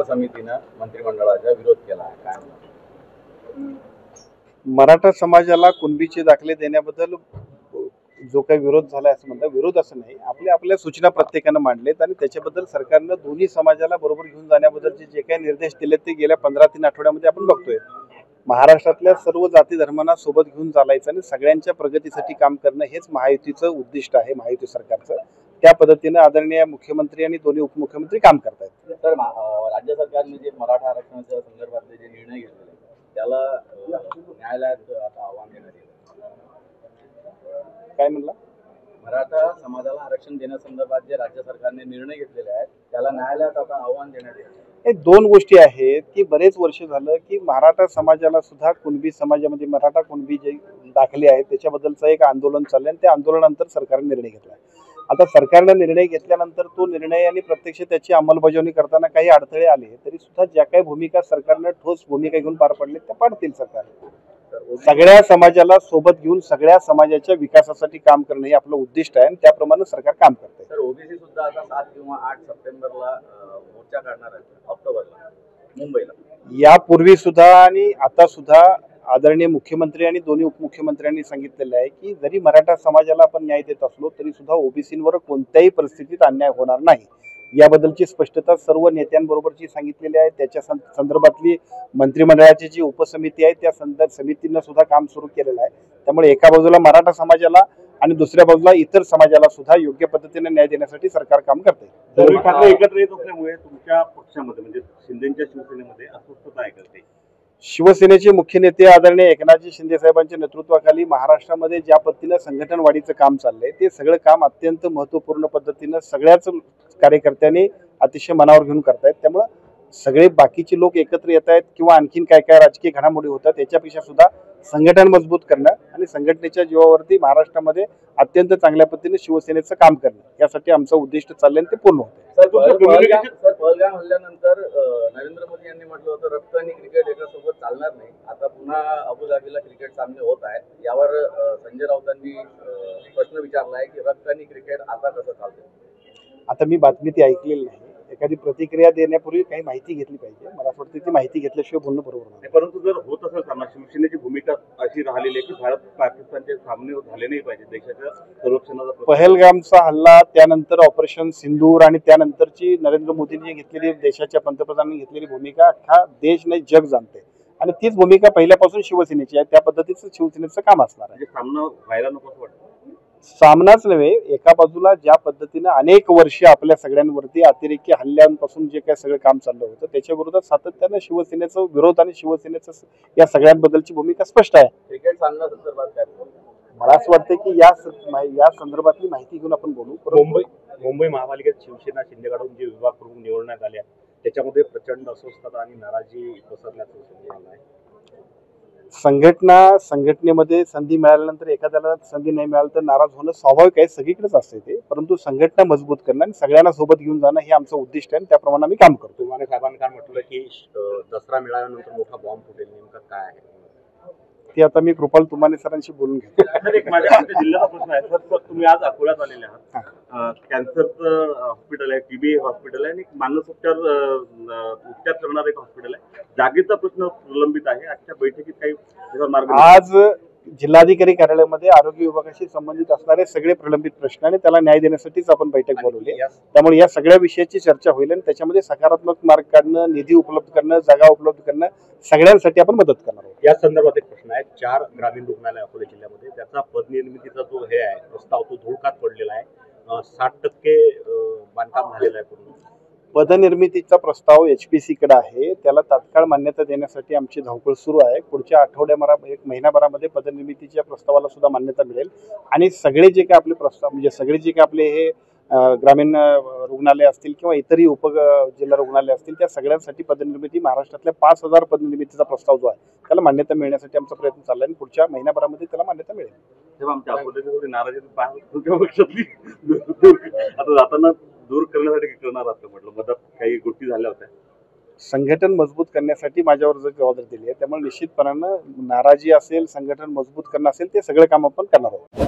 उपसमितीनं मंत्रिमंडळाचा विरोध केला आहे, काय म्हणतात? मराठा समाजाला कुणबीचे दाखले देण्याबद्दल जो काही विरोध झाला असं म्हणतात, विरोध असं नाही, आपल्या सूचना प्रत्येकानं मांडलेत आणि त्याच्याबद्दल सरकारनं दोन्ही समाजाला बरोबर घेऊन जाण्याबद्दलचे जे काही निर्देश दिलेत ते गेल्या 15-3 आठवड्यामध्ये आपण बघतोय. महाराष्ट्रातल्या सर्व जाती धर्मांना सोबत घेऊन चालायचं आणि सगळ्यांच्या प्रगतीसाठी काम करणं हेच महायुतीचं उद्दिष्ट आहे, महायुती सरकारचं. त्या पद्धतीनं आदरणीय मुख्यमंत्री आणि दोन्ही उपमुख्यमंत्री काम करतायत. तर राज्य सरकारने जे मराठा आरक्षणाच्या संदर्भातले जे निर्णय घेतलेले त्याला न्यायालयात आता आव्हान देण्यात येईल. काय म्हणला? मराठा समाजाला आरक्षण देण्यासंदर्भात जे राज्य सरकारने निर्णय घेतलेले आहेत त्याला न्यायालयात आता आव्हान देण्यात येईल. हे दोन गोष्टी आहेत की बरेच वर्ष झालं की मराठा समाजाला सुद्धा कुणबी समाजामध्ये मराठा कुणबी जे दाखले आहेत त्याच्याबद्दलचं एक आंदोलन चाललंय आणि त्या आंदोलनानंतर सरकारने निर्णय घेतला. आता सरकारनं निर्णय घेतल्यानंतर तो निर्णय आणि प्रत्यक्ष त्याची अंमलबजावणी करताना काही अडथळे आले तरी सुद्धा ज्या काही भूमिका सरकारनं ठोस भूमिका घेऊन पार पडले त्या पाडतील. सरकार सगळ्या समाजाला सोबत घेऊन सगळ्या समाजाच्या विकासासाठी काम करणं हे आपलं उद्दिष्ट आहे आणि त्याप्रमाणे सरकार काम करते. तर ओबीसी सुद्धा आता 7 किंवा 8 सप्टेंबरला मोर्चा काढणार आहे ऑक्टोबरला मुंबईला. यापूर्वी सुद्धा आणि आता सुद्धा आदरणीय मुख्यमंत्री आणि दोन्ही उपमुख्यमंत्र्यांनी सांगितलेलं आहे की जरी मराठा समाजाला आपण न्याय देत असलो तरी सुद्धा ओबीसींवर कोणत्याही परिस्थितीत अन्याय होणार नाही याबद्दलची स्पष्टता सर्व नेत्यांबरोबरची सांगितलेली आहे. त्याच्या संदर्भातली मंत्रिमंडळाची जी उपसमिती आहे त्या समितीनं सुद्धा काम सुरू केलेलं आहे. त्यामुळे एका बाजूला मराठा समाजाला आणि दुसऱ्या बाजूला इतर समाजाला सुद्धा योग्य पद्धतीने न्याय देण्यासाठी सरकार काम करते. उद्धव ठाकरे एकत्र येत असल्यामुळे तुमच्या पक्षामध्ये म्हणजे शिंदेच्या शिवसेनेमध्ये अस्वस्थता आहे करते. शिवसेनेचे मुख्य नेते आदरणीय एकनाथजी शिंदे साहेबांच्या नेतृत्वाखाली महाराष्ट्रामध्ये ज्या पद्धतीनं संघटन वाढीचं काम चाललंय ते सगळं काम अत्यंत महत्त्वपूर्ण पद्धतीनं सगळ्याच कार्यकर्त्यांनी अतिशय मनावर घेऊन करतायत. त्यामुळं सगळे बाकीचे लोक एकत्र येत आहेत किंवा आणखीन काय काय राजकीय घडामोडी होतात याच्यापेक्षा सुद्धा संघटन मजबूत करणं आणि संघटनेच्या जीवावरती महाराष्ट्रामध्ये अत्यंत चांगल्या पद्धतीने शिवसेनेचं काम करणं यासाठी आमचं उद्दिष्ट चाललंय आणि ते पूर्ण होतं. पहलगाम हल्ल्यानंतर नरेंद्र मोदी यांनी म्हटलं होतं रक्त आणि क्रिकेट एकासोबत चालणार नाही. आता पुन्हा अबुधाबीला क्रिकेट सामने होत आहेत. यावर संजय राऊतांनी प्रश्न विचारला आहे की रक्त आणि क्रिकेट आता कसं चालतं. आता मी बातमी ती ऐकलेली नाही. एखादी प्रतिक्रिया देण्यापूर्वी काही माहिती घेतली पाहिजे. मला असं वाटतं ती माहिती घेतल्याशिवाय बोलणं बरोबर नाही. परंतु जर होत असेल सामना शिवसेनेची भूमिका अशी राहिलेली आहे की भारत पाकिस्तानचे सामने झाले नाही पाहिजे. देशाच्या संरक्षणाचा पहलगामचा हल्ला त्यानंतर ऑपरेशन सिंदूर आणि त्यानंतरची नरेंद्र मोदींनी घेतलेली देशाच्या पंतप्रधानांनी घेतलेली भूमिका अख्खा देश नाही जग जाणते आणि तीच भूमिका पहिल्यापासून शिवसेनेची आहे. त्या पद्धतीचं शिवसेनेचं काम असणार आहे. सामना व्हायला नको असं वाटतं. सामनाच नव्हे, एका बाजूला ज्या पद्धतीनं अनेक वर्ष आपल्या सगळ्यांवरती अतिरेकी हल्ल्यांपासून जे काही सगळं काम चाललं होतं त्याच्या विरोधात सातत्यानं शिवसेनेचा विरोध आणि शिवसेनेचं या सगळ्यांबद्दलची भूमिका स्पष्ट आहे. क्रिकेट सामना संदर्भात काय मला असं वाटतं की या संदर्भातली माहिती घेऊन आपण बोलू. मुंबई महापालिकेत शिवसेना शिंदेगडहून जे विभाग प्रमुख निवडण्यात आले त्याच्यामध्ये प्रचंड अस्वस्थता आणि नाराजी पसरल्याचं समोर आलं आहे. संघटनेमध्ये संधी मिळाल्यानंतर एखाद्याला संधी नाही मिळाली तर नाराज होणं स्वाभाविक आहे, सगळीकडेच असते ते. परंतु संघटना मजबूत करणं आणि सगळ्यांना सोबत घेऊन जाणं हे आमचं उद्दिष्ट आहे आणि त्याप्रमाणे आम्ही काम करतो. तुम्हाला साहेबांनी काय म्हटलं की दसरा मिळाल्यानंतर मोठा बॉम्ब फुटेल, नेमकं काय आहे ते आता मी कृपाल तुमाने सरांशी बोलून घेतो. सर एक माझ्या जिल्ह्याचा प्रश्न आहे. सर तुम्ही आज अकोल्यात आलेले आहात. कॅन्सरचं हॉस्पिटल आहे, टीबी हॉस्पिटल आहे आणि उपचार करणारं एक हॉस्पिटल आहे. जागेचा प्रश्न प्रलंबित आहे. आजच्या बैठकीत काही मार्ग आज जिल्हाधिकारी कार्यालयामध्ये आरोग्य विभागाशी संबंधित असणारे सगळे प्रलंबित प्रश्न आणि त्याला न्याय देण्यासाठीच आपण बैठक बोलवली. त्यामुळे या सगळ्या विषयाची चर्चा होईल आणि त्याच्यामध्ये सकारात्मक मार्ग काढणं, निधी उपलब्ध करणं, जागा उपलब्ध करणं सगळ्यांसाठी आपण मदत करणार आहोत. या संदर्भात एक प्रश्न आहे. 4 ग्रामीण रुग्णालय अकोला जिल्ह्यामध्ये त्याचा पदनिर्मितीचा जो हे आहे प्रस्ताव तो धुळकात पडलेला आहे. 60% बांधकाम झालेलं आहे. पूर्ण पदनिर्मितीचा प्रस्ताव HPC कडे आहे. त्याला तात्काळ मान्यता देण्यासाठी आमची धावपळ सुरू आहे. पुढच्या एक महिनाभरामध्ये पदनिर्मितीच्या प्रस्तावाला सुद्धा मान्यता मिळेल आणि सगळे जे काही आपले प्रस्ताव म्हणजे सगळे जे काही आपले हे ग्रामीण रुग्णालय असतील किंवा इतरही उपजिल्हा रुग्णालय असतील त्या सगळ्यांसाठी पदनिर्मिती महाराष्ट्रातल्या 5000 पदनिर्मितीचा प्रस्ताव जो आहे त्याला मान्यता मिळण्यासाठी आमचा प्रयत्न चालला आहे आणि पुढच्या महिनाभरामध्ये त्याला मान्यता मिळेल. तेव्हा आमच्या अकोल्याची नाराजी आता जाताना दूर करण्यासाठी करणार असं म्हटलं. मदत काही गोष्टी झाल्या होत्या. संघटन मजबूत करण्यासाठी माझ्यावर जर जबाबदारी दिली आहे त्यामुळे निश्चितपणानं नाराजी असेल, संघटन मजबूत करणं असेल ते सगळं काम आपण करणार आहोत.